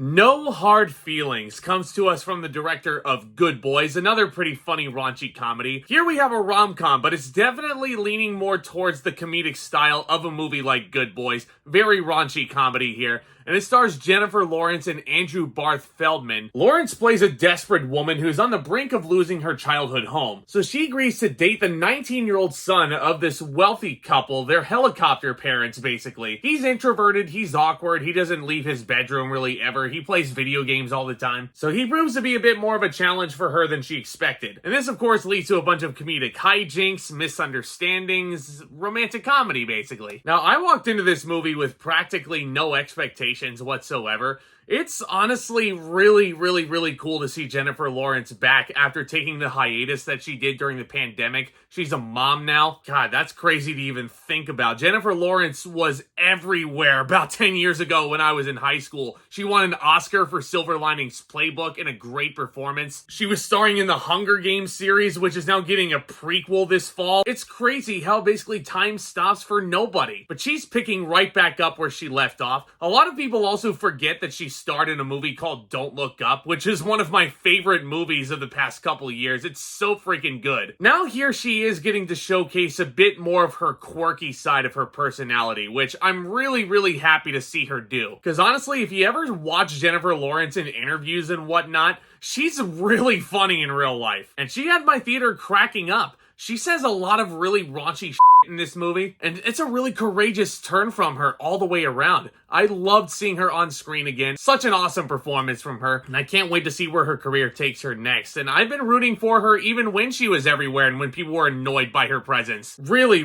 No Hard Feelings comes to us from the director of Good Boys, another pretty funny raunchy comedy. Here we have a rom-com, but it's definitely leaning more towards the comedic style of a movie like Good Boys. Very raunchy comedy here. And it stars Jennifer Lawrence and Andrew Barth Feldman. Lawrence plays a desperate woman who's on the brink of losing her childhood home. So she agrees to date the 19-year-old son of this wealthy couple. They're helicopter parents, basically. He's introverted, he's awkward, he doesn't leave his bedroom really ever. He plays video games all the time. So he proves to be a bit more of a challenge for her than she expected. And this, of course, leads to a bunch of comedic hijinks, misunderstandings, romantic comedy, basically. Now, I walked into this movie with practically no expectations whatsoever. It's honestly really cool to see Jennifer Lawrence back after taking the hiatus that she did during the pandemic. She's a mom now. God, that's crazy to even think about. Jennifer Lawrence was everywhere about 10 years ago when I was in high school. She won an Oscar for Silver Linings Playbook in a great performance. She was starring in the Hunger Games series, which is now getting a prequel this fall. It's crazy how basically time stops for nobody. But she's picking right back up where she left off. A lot of people also forget that she starred in a movie called Don't Look Up, which is one of my favorite movies of the past couple of years. It's so freaking good. Now here she is getting to showcase a bit more of her quirky side of her personality, which I'm really happy to see her do. Because honestly, if you ever watch Jennifer Lawrence in interviews and whatnot, she's really funny in real life. And she had my theater cracking up. She says a lot of really raunchy shit in this movie, and it's a really courageous turn from her all the way around. I loved seeing her on screen again. Such an awesome performance from her, and I can't wait to see where her career takes her next. And I've been rooting for her even when she was everywhere and when people were annoyed by her presence. Really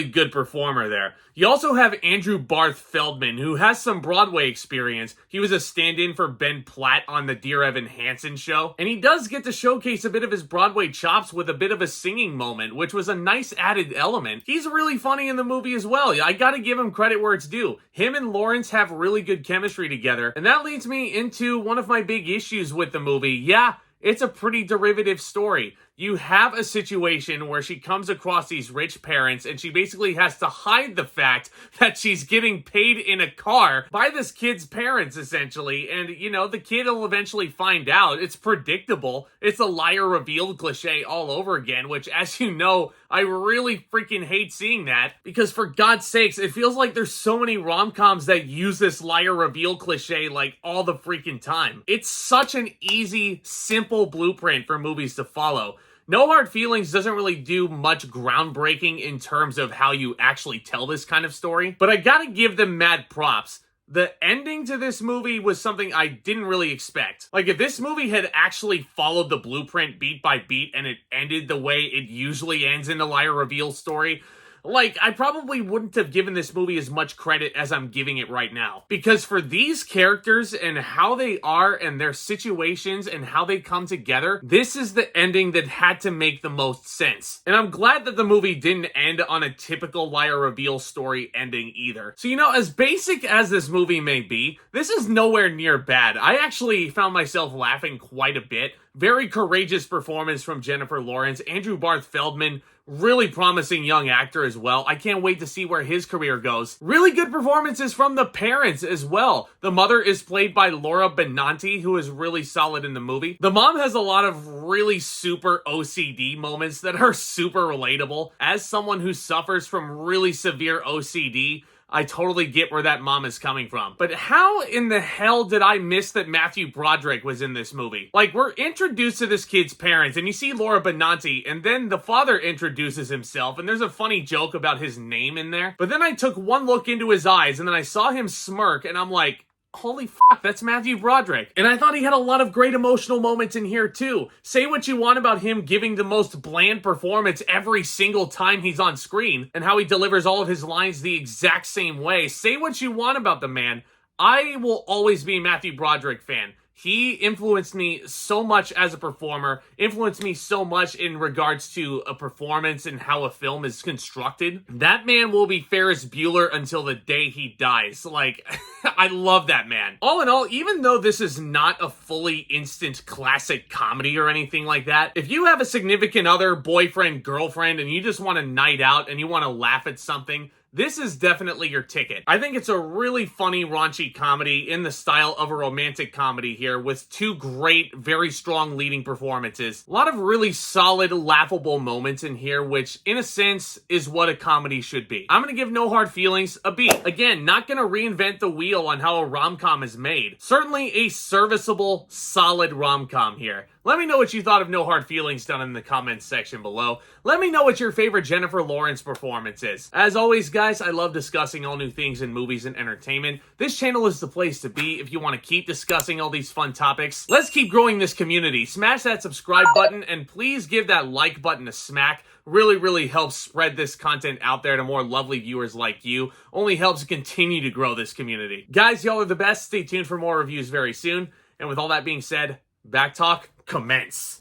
good performer there. You also have Andrew Barth Feldman, who has some Broadway experience. He was a stand-in for Ben Platt on the Dear Evan Hansen show, and he does get to showcase a bit of his Broadway chops with a bit of a singing moment, which was a nice added element. He's really funny in the movie as well. I gotta give him credit where it's due. Him and Lawrence have really good chemistry together, and that leads me into one of my big issues with the movie. Yeah, it's a pretty derivative story. You have a situation where she comes across these rich parents and she basically has to hide the fact that she's getting paid in a car by this kid's parents, essentially. And, you know, the kid will eventually find out. It's predictable. It's a liar revealed cliche all over again, which, as you know, I really freaking hate seeing that because, for God's sakes, it feels like there's so many rom-coms that use this liar reveal cliche like all the freaking time. It's such an easy, simple blueprint for movies to follow. No Hard Feelings doesn't really do much groundbreaking in terms of how you actually tell this kind of story, but I gotta give them mad props. The ending to this movie was something I didn't really expect. Like, if this movie had actually followed the blueprint beat by beat and it ended the way it usually ends in a liar reveal story, like, I probably wouldn't have given this movie as much credit as I'm giving it right now. Because for these characters and how they are and their situations and how they come together, this is the ending that had to make the most sense. And I'm glad that the movie didn't end on a typical liar reveal story ending either. So, you know, as basic as this movie may be, this is nowhere near bad. I actually found myself laughing quite a bit. Very courageous performance from Jennifer Lawrence. Andrew Barth Feldman, really promising young actor as well. I can't wait to see where his career goes. Really good performances from the parents as well. The mother is played by Laura Benanti, who is really solid in the movie. The mom has a lot of really super OCD moments that are super relatable. As someone who suffers from really severe OCD, I totally get where that mom is coming from. But how in the hell did I miss that Matthew Broderick was in this movie? Like, we're introduced to this kid's parents, and you see Laura Benanti, and then the father introduces himself, and there's a funny joke about his name in there. But then I took one look into his eyes, and then I saw him smirk, and I'm like, holy fuck, that's Matthew Broderick. And I thought he had a lot of great emotional moments in here too. Say what you want about him giving the most bland performance every single time he's on screen and how he delivers all of his lines the exact same way. Say what you want about the man. I will always be a Matthew Broderick fan. He influenced me so much as a performer, influenced me so much in regards to a performance and how a film is constructed. That man will be Ferris Bueller until the day he dies. Like, I love that man. All in all, even though this is not a fully instant classic comedy or anything like that, if you have a significant other, boyfriend, girlfriend, and you just want a night out and you want to laugh at something, this is definitely your ticket. I think it's a really funny, raunchy comedy in the style of a romantic comedy here with two great, very strong leading performances. A lot of really solid, laughable moments in here, which in a sense is what a comedy should be. I'm gonna give No Hard Feelings a B. Again, not gonna reinvent the wheel on how a rom-com is made. Certainly a serviceable, solid rom-com here. Let me know what you thought of No Hard Feelings down in the comments section below. Let me know what your favorite Jennifer Lawrence performance is. As always, guys, I love discussing all new things in movies and entertainment. This channel is the place to be if you want to keep discussing all these fun topics. Let's keep growing this community. Smash that subscribe button and please give that like button a smack. Really helps spread this content out there to more lovely viewers like you. Only helps continue to grow this community. Guys, y'all are the best. Stay tuned for more reviews very soon. And with all that being said, Back Talk commence.